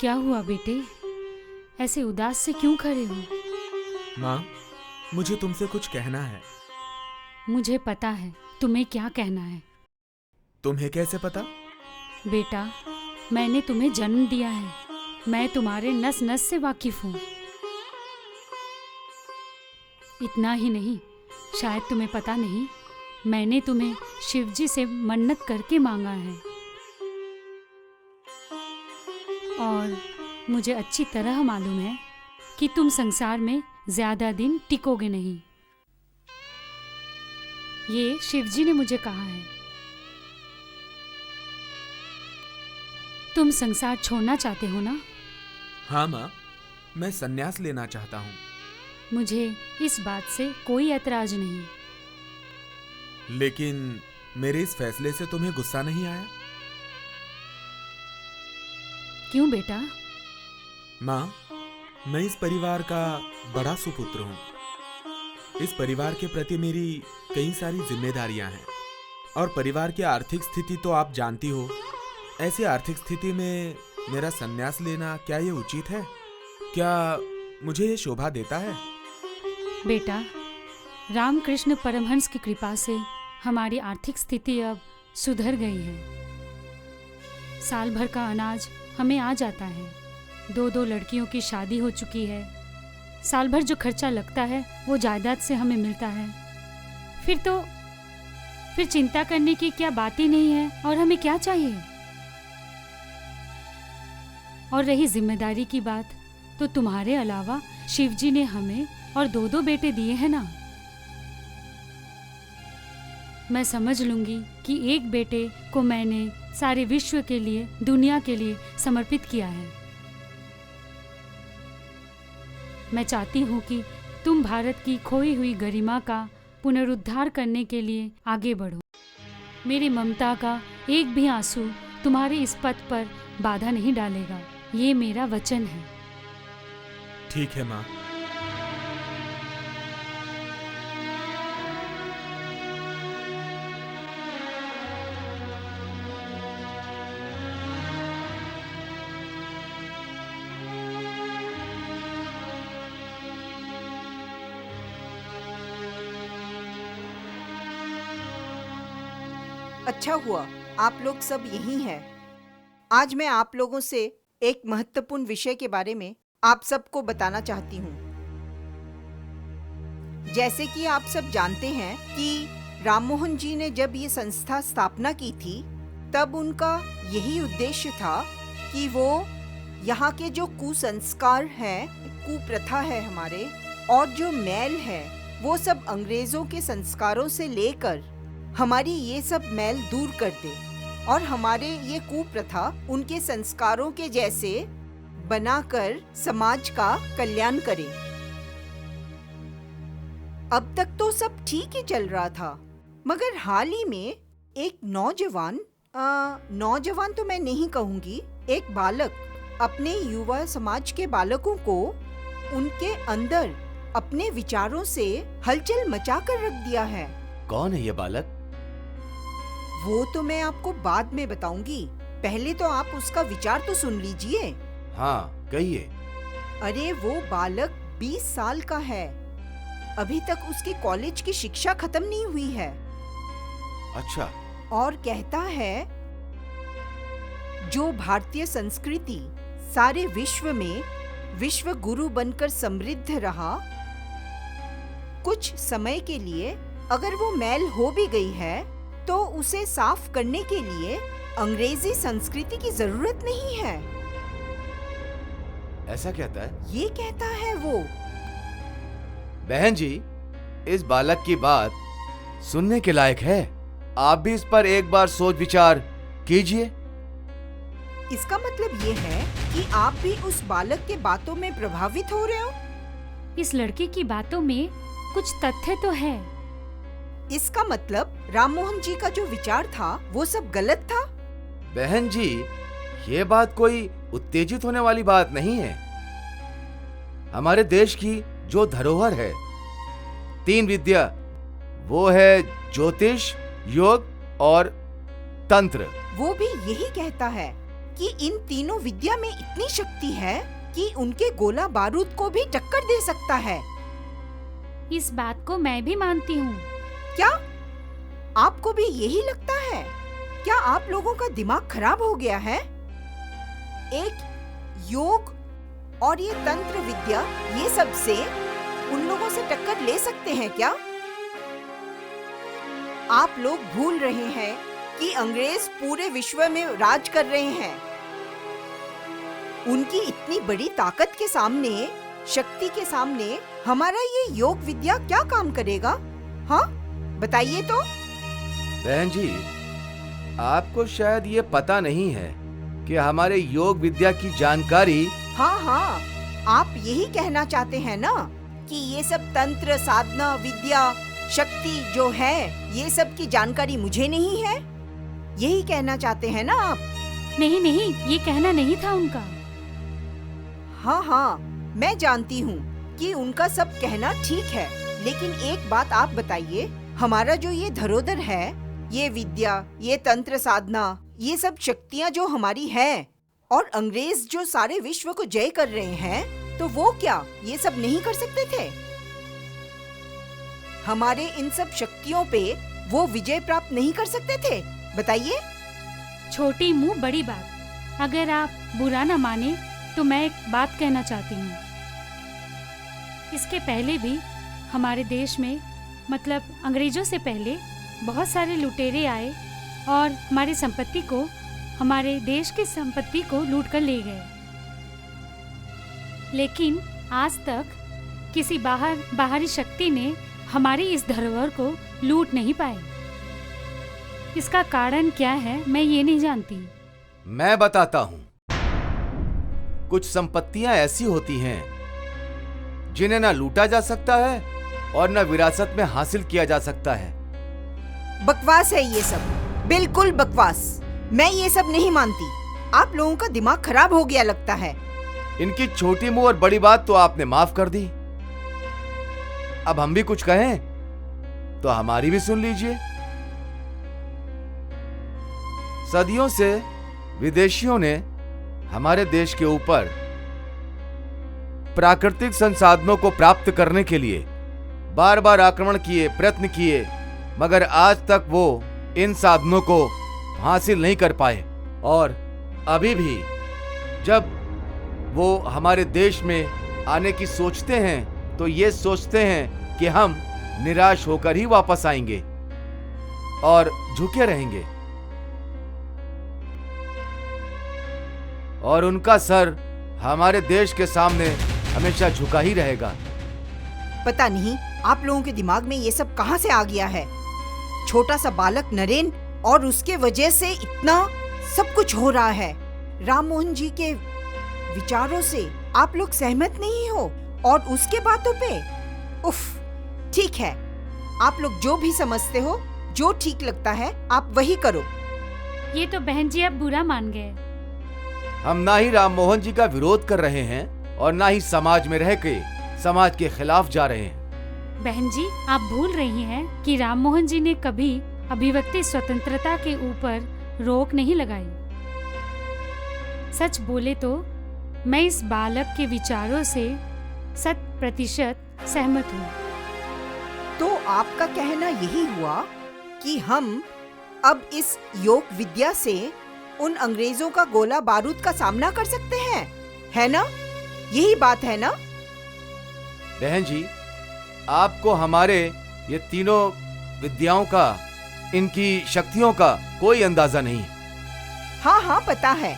क्या हुआ बेटे, ऐसे उदास से क्यों खड़े हो? माँ, मुझे तुमसे कुछ कहना है। मुझे पता है तुम्हें क्या कहना है। तुम्हें कैसे पता? बेटा, मैंने तुम्हें जन्म दिया है। मैं तुम्हारे नस नस से वाकिफ हूँ। इतना ही नहीं, शायद तुम्हें पता नहीं, मैंने तुम्हें शिवजी से मन्नत करके मांगा है और मुझे अच्छी तरह मालूम है कि तुम संसार में ज्यादा दिन टिकोगे नहीं। ये शिवजी ने मुझे कहा है। तुम संसार छोड़ना चाहते हो ना? हाँ माँ, मैं संन्यास लेना चाहता हूँ। मुझे इस बात से कोई ऐतराज नहीं। लेकिन मेरे इस फैसले से तुम्हें गुस्सा नहीं आया? क्यों बेटा? माँ, मैं इस परिवार का बड़ा सुपुत्र हूँ। इस परिवार के प्रति मेरी कई सारी जिम्मेदारियां हैं और परिवार की आर्थिक स्थिति तो आप जानती हो। ऐसी आर्थिक स्थिति में मेरा संन्यास लेना क्या ये उचित है? क्या मुझे ये शोभा देता है? बेटा, रामकृष्ण परमहंस की कृपा से हमारी आर्थिक स्थिति अब सुधर गई है। साल भर का अनाज हमें आ जाता है। 2 लड़कियों की शादी हो चुकी है। साल भर जो खर्चा लगता है वो जायदाद से हमें मिलता है। फिर चिंता करने की क्या बात ही नहीं है। और हमें क्या चाहिए? और रही जिम्मेदारी की बात, तो तुम्हारे अलावा शिवजी ने हमें और 2 बेटे दिए हैं ना। मैं समझ लूंगी कि एक बेटे को मैंने सारे विश्व के लिए, दुनिया के लिए समर्पित किया है। मैं चाहती हूँ कि तुम भारत की खोई हुई गरिमा का पुनरुद्धार करने के लिए आगे बढ़ो। मेरी ममता का एक भी आंसू तुम्हारे इस पथ पर बाधा नहीं डालेगा। ये मेरा वचन है। ठीक है माँ। अच्छा हुआ आप लोग सब यहीं हैं। आज मैं आप लोगों से एक महत्वपूर्ण विषय के बारे में आप सबको बताना चाहती हूँ। जैसे कि आप सब जानते हैं कि राममोहन जी ने जब ये संस्था स्थापना की थी, तब उनका यही उद्देश्य था कि वो यहाँ के जो कुसंस्कार हैं, कुप्रथा है हमारे, और जो मैल है, वो सब अंग्रेजों के संस्कारों से लेकर हमारी ये सब मैल दूर कर दे और हमारे ये कुप्रथा उनके संस्कारों के जैसे बनाकर समाज का कल्याण करे। अब तक तो सब ठीक ही चल रहा था, मगर हाल ही में एक नौजवान तो मैं नहीं कहूंगी, एक बालक अपने युवा समाज के बालकों को उनके अंदर अपने विचारों से हलचल मचा कर रख दिया है। कौन है ये बालक? वो तो मैं आपको बाद में बताऊंगी। पहले तो आप उसका विचार तो सुन लीजिए। हाँ, कहिए। अरे वो बालक 20 साल का है। अभी तक उसकी कॉलेज की शिक्षा खत्म नहीं हुई है। अच्छा। और कहता है जो भारतीय संस्कृति सारे विश्व में विश्व गुरु बनकर समृद्ध रहा, कुछ समय के लिए अगर वो मैल हो भी गई है तो उसे साफ करने के लिए अंग्रेजी संस्कृति की जरूरत नहीं है। ऐसा कहता है? ये कहता है वो। बहन जी, इस बालक की बात सुनने के लायक है। आप भी इस पर एक बार सोच विचार कीजिए। इसका मतलब ये है कि आप भी उस बालक के बातों में प्रभावित हो रहे हो? इस लड़के की बातों में कुछ तथ्य तो है। इसका मतलब राममोहन जी का जो विचार था वो सब गलत था? बहन जी, ये बात कोई उत्तेजित होने वाली बात नहीं है। हमारे देश की जो धरोहर है, 3 विद्या, वो है ज्योतिष, योग और तंत्र। वो भी यही कहता है कि इन तीनों विद्या में इतनी शक्ति है कि उनके गोला बारूद को भी टक्कर दे सकता है। इस बात को मैं भी मानती हूँ। क्या आपको भी यही लगता है? क्या आप लोगों का दिमाग खराब हो गया है? एक योग और ये तंत्र विद्या, ये सब से उन लोगों से टक्कर ले सकते हैं क्या? आप लोग भूल रहे हैं कि अंग्रेज पूरे विश्व में राज कर रहे हैं। उनकी इतनी बड़ी ताकत के सामने, शक्ति के सामने हमारा ये योग विद्या क्या काम करेगा? हाँ, बताइए तो। बहन जी, आपको शायद ये पता नहीं है कि हमारे योग विद्या की जानकारी। हाँ, आप यही कहना चाहते हैं ना कि ये सब तंत्र, साधना, विद्या, शक्ति जो है, ये सब की जानकारी मुझे नहीं है? यही कहना चाहते हैं ना आप? नहीं नहीं, ये कहना नहीं था उनका। हाँ, मैं जानती हूँ कि उनका सब कहना ठीक है, लेकिन एक बात आप बताइए, हमारा जो ये धरोहर है, ये विद्या, ये तंत्र साधना, ये सब शक्तियाँ जो हमारी है, और अंग्रेज जो सारे विश्व को जय कर रहे हैं, तो वो क्या ये सब नहीं कर सकते थे? हमारे इन सब शक्तियों पे वो विजय प्राप्त नहीं कर सकते थे? बताइए। छोटी मुंह बड़ी बात। अगर आप बुरा न माने तो मैं एक बात कहना चाहती हूँ। इसके पहले भी हमारे देश में, मतलब अंग्रेजों से पहले, बहुत सारे लुटेरे आए और हमारे देश की संपत्ति को लूट कर ले गए। लेकिन आज तक किसी बाहरी शक्ति ने हमारी इस धरोहर को लूट नहीं पाई। इसका कारण क्या है मैं ये नहीं जानती। मैं बताता हूँ। कुछ संपत्तियां ऐसी होती हैं जिन्हें ना लूटा जा सकता है और ना विरासत में हासिल किया जा सकता है। बकवास है ये सब, बिल्कुल बकवास। मैं ये सब नहीं मानती। आप लोगों का दिमाग खराब हो गया लगता है। इनकी छोटी मुंह और बड़ी बात तो आपने माफ कर दी। अब हम भी कुछ कहें तो हमारी भी सुन लीजिए। सदियों से विदेशियों ने हमारे देश के ऊपर प्राकृतिक संसाधनों को प्राप्त करने के लिए बार बार आक्रमण किए, प्रयत्न किए, मगर आज तक वो इन साधनों को हासिल नहीं कर पाए। और अभी भी जब वो हमारे देश में आने की सोचते हैं तो ये सोचते हैं कि हम निराश होकर ही वापस आएंगे और झुके रहेंगे, और उनका सर हमारे देश के सामने हमेशा झुका ही रहेगा। पता नहीं आप लोगों के दिमाग में ये सब कहां से आ गया है। छोटा सा बालक नरेन, और उसके वजह से इतना सब कुछ हो रहा है। राम मोहन जी के विचारों से आप लोग सहमत नहीं हो, और उसके बातों पे उफ, ठीक है, आप लोग जो भी समझते हो, जो ठीक लगता है आप वही करो। ये तो बहन जी अब बुरा मान गए। हम ना ही राम मोहन जी का विरोध कर रहे हैं और ना ही समाज में रह के समाज के खिलाफ जा रहे हैं। बहन जी, आप भूल रही हैं कि राम मोहन जी ने कभी अभिव्यक्ति स्वतंत्रता के ऊपर रोक नहीं लगाई। सच बोले तो मैं इस बालक के विचारों से 100% सहमत हूँ। तो आपका कहना यही हुआ कि हम अब इस योग विद्या से उन अंग्रेजों का गोला बारूद का सामना कर सकते हैं, है ना? यही बात है ना? बहन जी, आपको हमारे ये तीनों विद्याओं का, इनकी शक्तियों का कोई अंदाजा नहीं है। हाँ, पता है,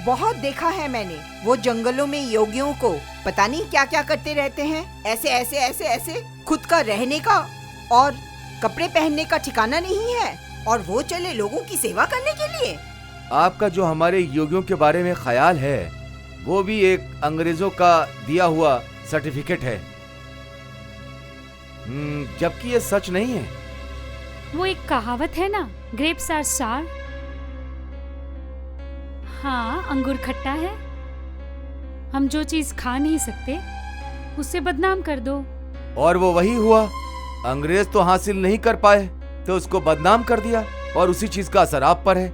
बहुत देखा है मैंने। वो जंगलों में योगियों को पता नहीं क्या क्या करते रहते हैं, ऐसे ऐसे ऐसे ऐसे। खुद का रहने का और कपड़े पहनने का ठिकाना नहीं है, और वो चले लोगों की सेवा करने के लिए। आपका जो हमारे योगियों के बारे में ख्याल है, वो भी एक अंग्रेजों का दिया हुआ सर्टिफिकेट है, जबकि ये सच नहीं है। वो एक कहावत है ना, ग्रेप्स आर सार। हाँ, अंगूर खट्टा है। हम जो चीज खा नहीं सकते उससे बदनाम कर दो। और वो वही हुआ। अंग्रेज तो हासिल नहीं कर पाए तो उसको बदनाम कर दिया, और उसी चीज का असर आप पर है।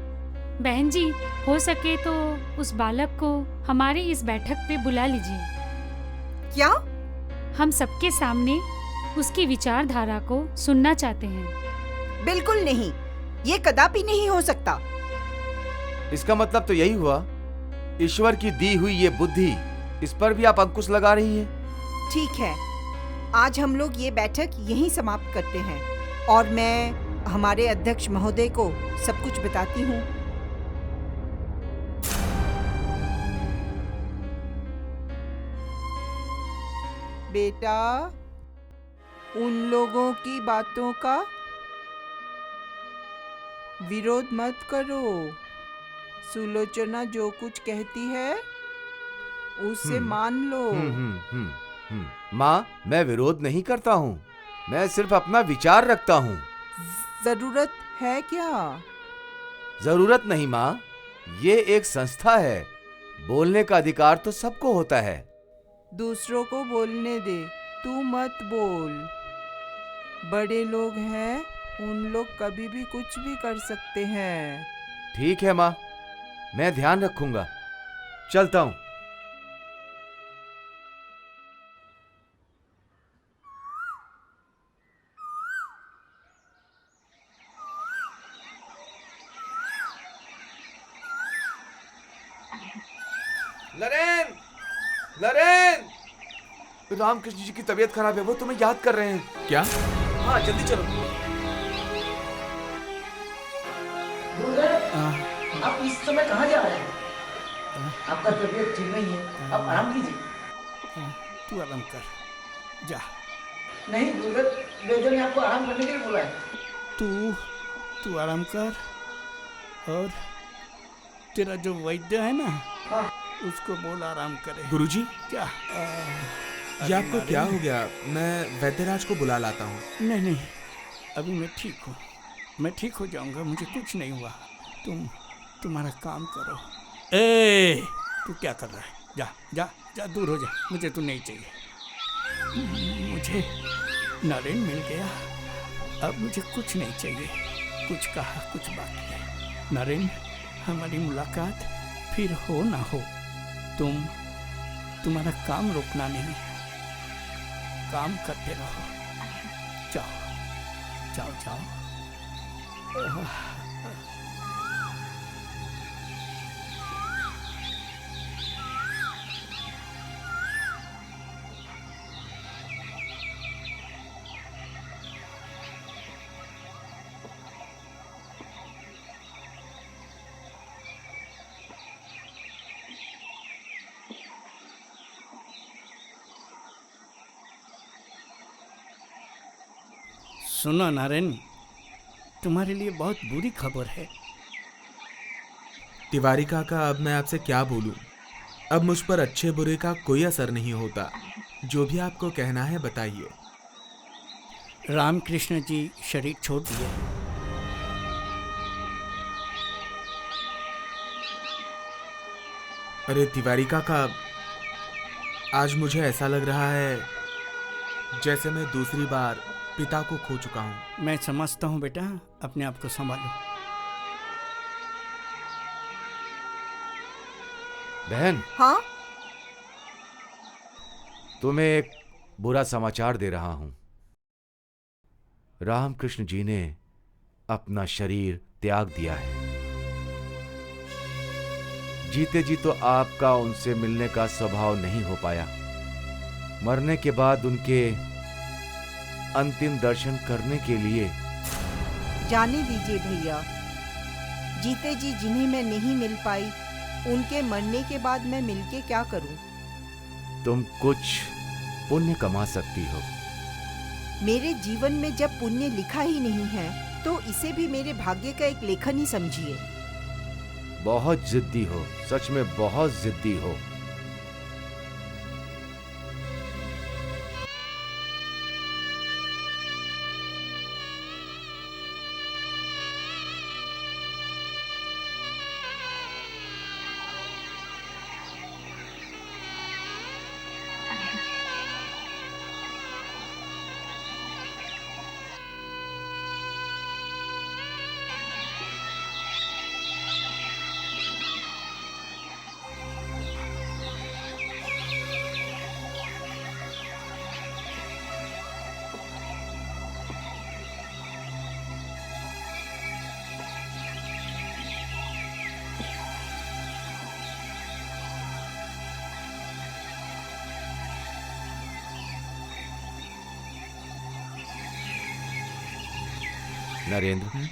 बहन जी, हो सके तो उस बालक को हमारी इस बैठक पे बुला लीजिए। क्या? हम सबके सामने उसकी विचारधारा को सुनना चाहते हैं। बिल्कुल नहीं, ये कदापि नहीं हो सकता। इसका मतलब तो यही हुआ, ईश्वर की दी हुई ये बुद्धि, इस पर भी आप अंकुश लगा रही हैं। ठीक है, आज हम लोग ये बैठक यहीं समाप्त करते हैं और मैं हमारे अध्यक्ष महोदय को सब कुछ बताती हूँ। बेटा, उन लोगों की बातों का विरोध मत करो। सुलोचना जो कुछ कहती है उसे मान लो। माँ, मैं विरोध नहीं करता हूँ, मैं सिर्फ अपना विचार रखता हूँ। जरूरत है क्या? जरूरत नहीं माँ, ये एक संस्था है, बोलने का अधिकार तो सबको होता है। दूसरों को बोलने दे, तू मत बोल। बड़े लोग हैं, उन लोग कभी भी कुछ भी कर सकते हैं। ठीक है माँ, मैं ध्यान रखूंगा, चलता हूँ। नरेन, नरेन, रामकृष्ण जी की तबीयत खराब है, वो तुम्हें याद कर रहे हैं। क्या? हाँ, जल्दी चलो। आप इस समय कहाँ जा रहे हैं? आपका तबीयत ठीक नहीं है, आप आराम कीजिए। तू आराम कर, जा। नहीं गुरुदेव, वैद्य ने आपको आराम करने के लिए बोला है। तू आराम कर, और तेरा जो वैद्य है ना, हाँ। उसको बोल आराम करे। गुरुजी, क्या? ये आपको क्या हो गया? मैं वैद्यराज को बुला लाता हूँ। नहीं, अभी मैं ठीक हूँ, मैं ठीक हो जाऊंगा, मुझे कुछ नहीं हुआ। तुम्हारा काम करो। ए, तू क्या कर रहा है? जा जा जा, दूर हो जा, मुझे तू नहीं चाहिए। मुझे नरेन मिल गया, अब मुझे कुछ नहीं चाहिए। कुछ कहा, कुछ बाकी है। नरेन, हमारी मुलाकात फिर हो ना हो, तुम्हारा काम रोकना नहीं, काम करते रहो। जाओ जाओ जाओ। सुनो नारायण, तुम्हारे लिए बहुत बुरी खबर है। तिवारी काका, अब मैं आपसे क्या बोलूं? अब मुझ पर अच्छे बुरे का कोई असर नहीं होता। जो भी आपको कहना है बताइए। रामकृष्ण जी शरीर छोड़ दिए। अरे तिवारी काका, आज मुझे ऐसा लग रहा है जैसे मैं दूसरी बार पिता को खो चुका हूं। मैं समझता हूं बेटा, अपने आप को संभालो। बहन, हाँ? तुम्हें एक बुरा समाचार दे रहा हूं। रामकृष्ण जी ने अपना शरीर त्याग दिया है। जीते जी तो आपका उनसे मिलने का स्वभाव नहीं हो पाया। मरने के बाद उनके अंतिम दर्शन करने के लिए। जाने दीजिए भैया, जीते जी जिन्हें मैं नहीं मिल पाई, उनके मरने के बाद मैं मिलके क्या करूं? तुम कुछ पुण्य कमा सकती हो। मेरे जीवन में जब पुण्य लिखा ही नहीं है, तो इसे भी मेरे भाग्य का एक लेखन ही समझिए। बहुत जिद्दी हो, सच में बहुत जिद्दी हो। नरेंद्र,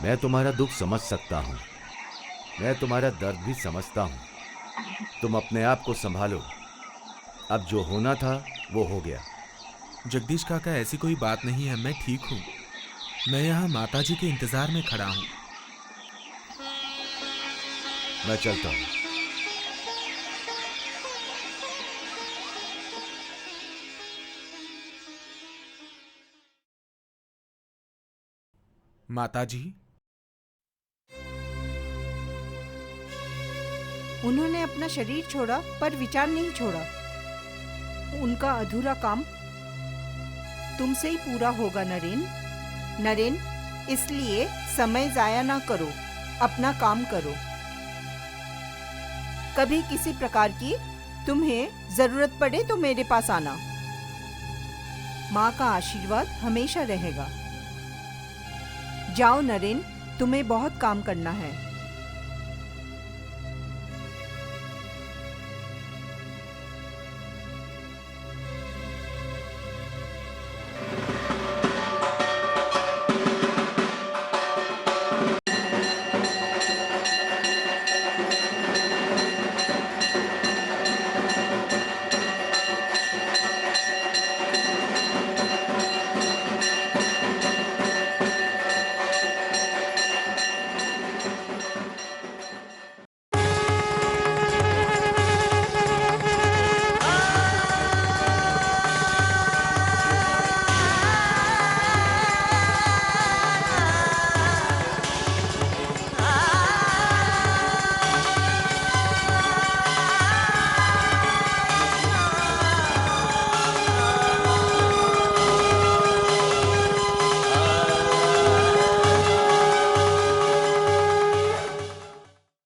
मैं तुम्हारा दुख समझ सकता हूँ, मैं तुम्हारा दर्द भी समझता हूँ। तुम अपने आप को संभालो। अब जो होना था वो हो गया। जगदीश काका, ऐसी कोई बात नहीं है, मैं ठीक हूँ। मैं यहाँ माताजी के इंतजार में खड़ा हूँ। मैं चलता हूँ। माताजी, उन्होंने अपना शरीर छोड़ा पर विचार नहीं छोड़ा। उनका अधूरा काम तुमसे ही पूरा होगा नरेन। नरेन, इसलिए समय जाया ना करो, अपना काम करो। कभी किसी प्रकार की तुम्हें जरूरत पड़े तो मेरे पास आना। माँ का आशीर्वाद हमेशा रहेगा। जाओ नरेन, तुम्हें बहुत काम करना है।